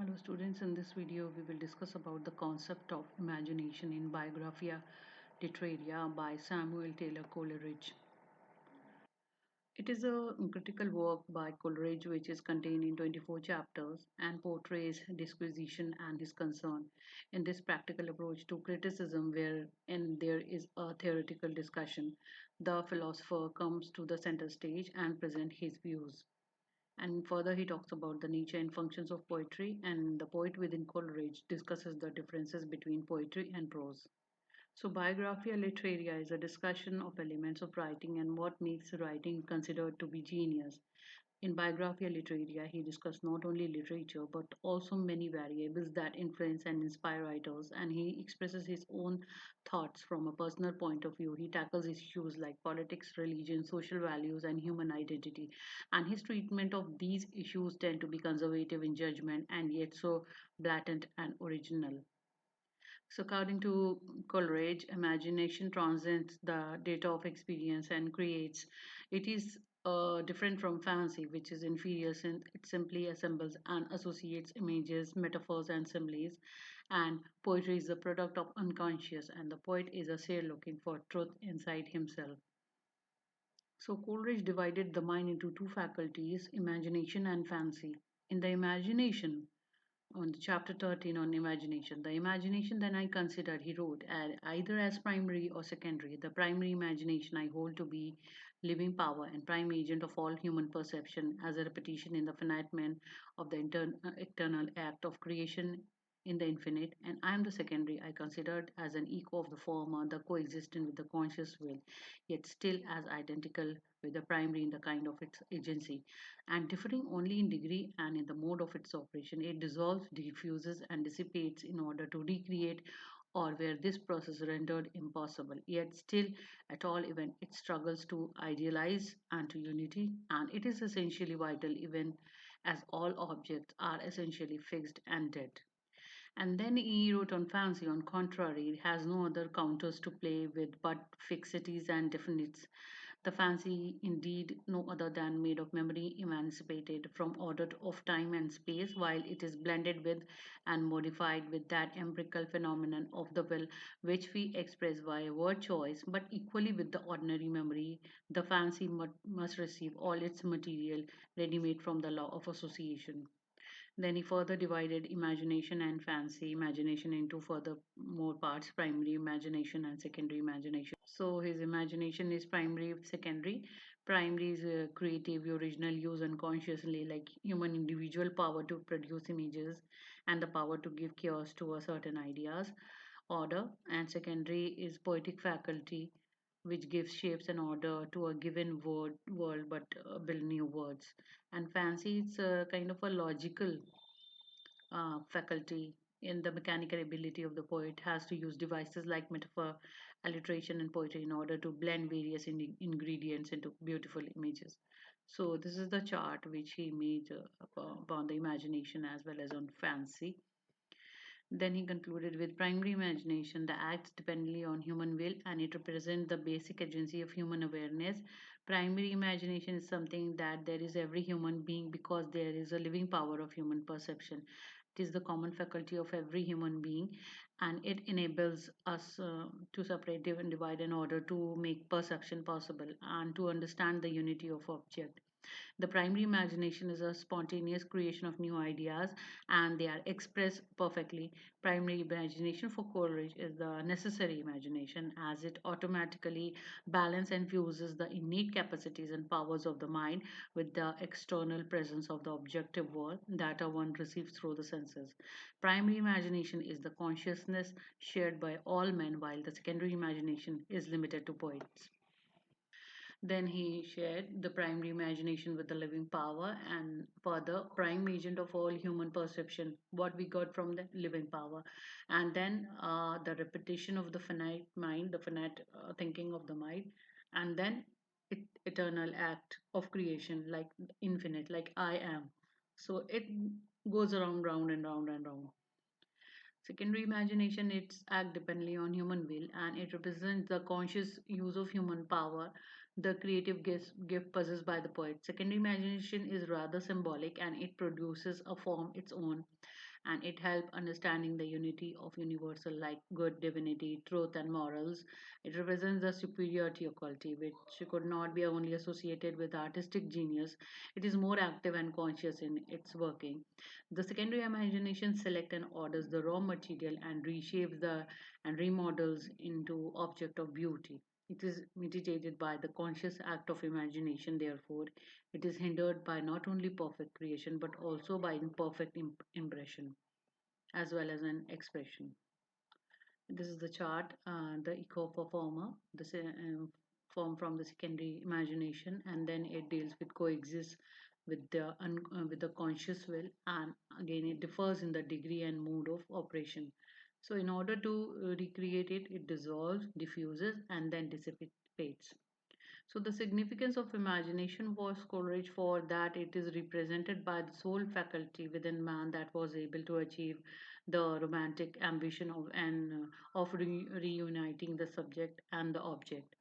Hello students, in this video we will discuss about the concept of imagination in Biographia Literaria by Samuel Taylor Coleridge. It is a critical work by Coleridge which is contained in 24 chapters and portrays disquisition and his concern in this practical approach to criticism wherein there is a theoretical discussion. The philosopher comes to the center stage and present his views. And further, he talks about the nature and functions of poetry, and the poet within Coleridge discusses the differences between poetry and prose. So, Biographia Literaria is a discussion of elements of writing and what makes writing considered to be genius. In Biographia Literaria, he discussed not only literature but also many variables that influence and inspire writers, and he expresses his own thoughts from a personal point of view. He tackles issues like politics, religion, social values, and human identity. And his treatment of these issues tend to be conservative in judgment and yet so blatant and original. So, according to Coleridge, imagination transcends the data of experience and creates. It is different from fancy, which is inferior since it simply assembles and associates images, metaphors, and similes. And poetry is the product of unconscious, and the poet is a seer looking for truth inside himself. So, Coleridge divided the mind into two faculties, imagination and fancy. In the imagination, on the chapter 13 on imagination. The imagination then I considered, he wrote, either as primary or secondary. The primary imagination I hold to be living power and prime agent of all human perception as a repetition in the finite man of the eternal act of creation in the infinite, and I am the secondary I considered as an echo of the former, the coexistent with the conscious will, yet still as identical with the primary in the kind of its agency and differing only in degree and in the mode of its operation. It dissolves, diffuses, and dissipates in order to recreate or where this process rendered impossible. Yet still, at all event, it struggles to idealize and to unity, and it is essentially vital even as all objects are essentially fixed and dead. And then he wrote on fancy, on contrary, it has no other counters to play with but fixities and definites. The fancy, indeed, no other than made of memory, emancipated from order of time and space, while it is blended with and modified with that empirical phenomenon of the will, which we express via word choice, but equally with the ordinary memory, the fancy must receive all its material ready made from the law of association. Then he further divided imagination and fancy imagination into further more parts, primary imagination and secondary imagination. So his imagination is primary, secondary. Primary is creative, original, use unconsciously, like human individual power to produce images and the power to give chaos to a certain ideas, order. And secondary is poetic faculty, which gives shapes and order to a given world but build new words. And fancy, it's a kind of a logical faculty in the mechanical ability of the poet has to use devices like metaphor, alliteration, and poetry in order to blend various ingredients into beautiful images. So this is the chart which he made upon the imagination as well as on fancy. Then he concluded with primary imagination, the acts dependently on human will and it represents the basic agency of human awareness. Primary imagination is something that there is every human being because there is a living power of human perception. It is the common faculty of every human being and it enables us to separate and divide in order to make perception possible and to understand the unity of object. The primary imagination is a spontaneous creation of new ideas and they are expressed perfectly. Primary imagination for Coleridge is the necessary imagination as it automatically balances and fuses the innate capacities and powers of the mind with the external presence of the objective world that one receives through the senses. Primary imagination is the consciousness shared by all men, while the secondary imagination is limited to poets. Then he shared the primary imagination with the living power and further prime agent of all human perception, what we got from the living power. And then the repetition of the finite mind, the finite thinking of the mind, and then eternal act of creation, like infinite, like I am. So it goes around, round and round and round. Secondary imagination, it's act dependently on human will and it represents the conscious use of human power, the creative gift possessed by the poet. Secondary imagination is rather symbolic and it produces a form its own. and it helped understanding the unity of universal like good, divinity, truth, and morals. It represents the superiority of quality, which could not be only associated with artistic genius. It is more active and conscious in its working. The secondary imagination select and orders the raw material and reshapes the and remodels into object of beauty. It is mitigated by the conscious act of imagination, therefore, it is hindered by not only perfect creation but also by imperfect impression as well as an expression. This is the chart, the eco performer, form from the secondary imagination, and then it deals with coexist with the conscious will, and again it differs in the degree and mode of operation. So, in order to recreate it, it dissolves, diffuses, and then dissipates. So the significance of imagination was Coleridge for that it is represented by the sole faculty within man that was able to achieve the romantic ambition of reuniting the subject and the object,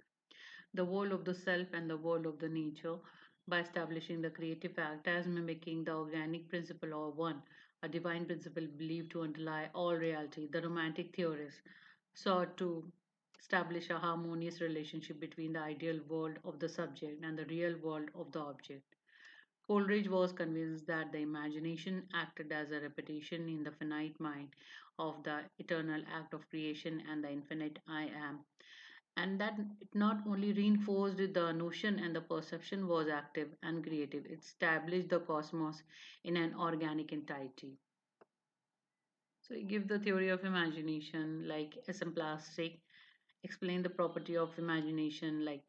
the world of the self and the world of the nature, by establishing the creative act as mimicking the organic principle or one, a divine principle believed to underlie all reality. The romantic theorists sought to establish a harmonious relationship between the ideal world of the subject and the real world of the object. Coleridge was convinced that the imagination acted as a repetition in the finite mind of the eternal act of creation and the infinite I am, and that it not only reinforced the notion and the perception was active and creative, it established the cosmos in an organic entirety. So, he give the theory of imagination like plastic, explain the property of imagination like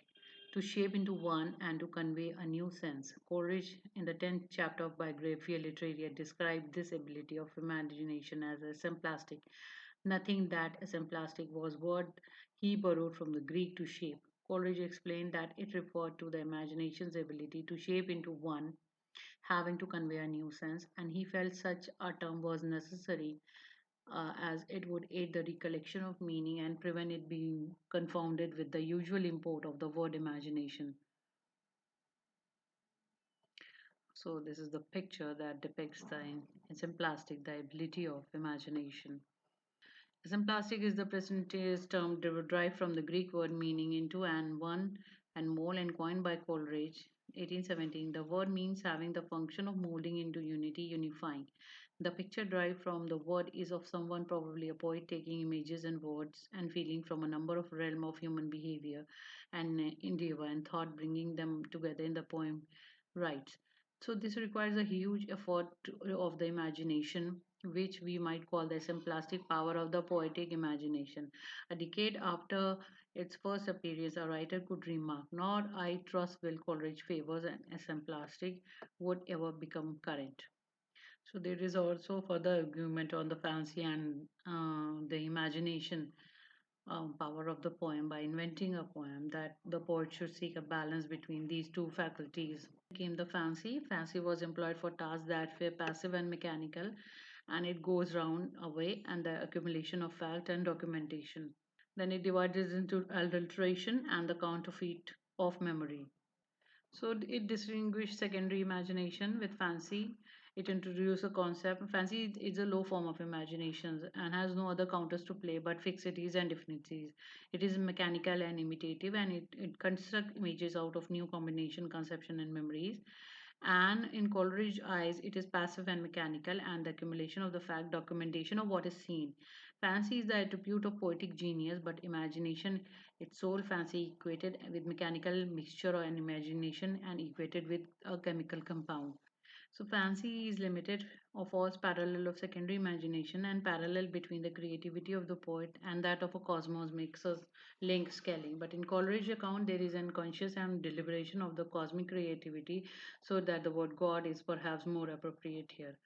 to shape into one and to convey a new sense. Coleridge, in the 10th chapter of Biographia Literaria, described this ability of imagination as plastic. Nothing that plastic was word he borrowed from the Greek to shape. Coleridge explained that it referred to the imagination's ability to shape into one, having to convey a new sense, and he felt such a term was necessary as it would aid the recollection of meaning and prevent it being confounded with the usual import of the word imagination. So, this is the picture that depicts in plastic the ability of imagination. Plastic is the present tense term derived from the Greek word meaning into and one and mole and coined by Coleridge 1817. The word means having the function of molding into unity, unifying. The picture derived from the word is of someone, probably a poet, taking images and words and feeling from a number of realm of human behavior and endeavor and thought, bringing them together in the poem writes. So this requires a huge effort of the imagination, which we might call the plastic power of the poetic imagination. A decade after its first appearance, a writer could remark, "Nor I trust Will Coleridge favors an plastic would ever become current." So there is also further argument on the fancy and the imagination power of the poem by inventing a poem that the poet should seek a balance between these two faculties. Came the fancy. Fancy was employed for tasks that were passive and mechanical, and it goes round away and the accumulation of fact and documentation. Then it divides into adulteration and the counterfeit of memory. So it distinguished secondary imagination with fancy. It introduced a concept. Fancy is a low form of imagination and has no other counters to play but fixities and definities. It is mechanical and imitative, and it constructs images out of new combination, conception, and memories. And in Coleridge's eyes, it is passive and mechanical, and the accumulation of the fact, documentation of what is seen. Fancy is the attribute of poetic genius, but imagination, its sole fancy, equated with mechanical mixture and imagination, and equated with a chemical compound. So fancy is limited of false parallel of secondary imagination, and parallel between the creativity of the poet and that of a cosmos makes us link scaling. But in Coleridge account, there is unconscious and deliberation of the cosmic creativity, so that the word God is perhaps more appropriate here.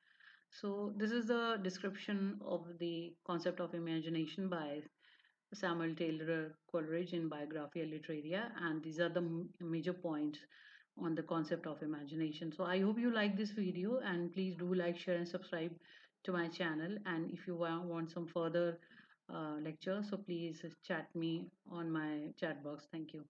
So this is the description of the concept of imagination by Samuel Taylor Coleridge in Biographia Literaria, and these are the major points on the concept of imagination. So I hope you like this video, and please do like, share, and subscribe to my channel. And if you want some further lecture, so please chat me on my chat box. Thank you.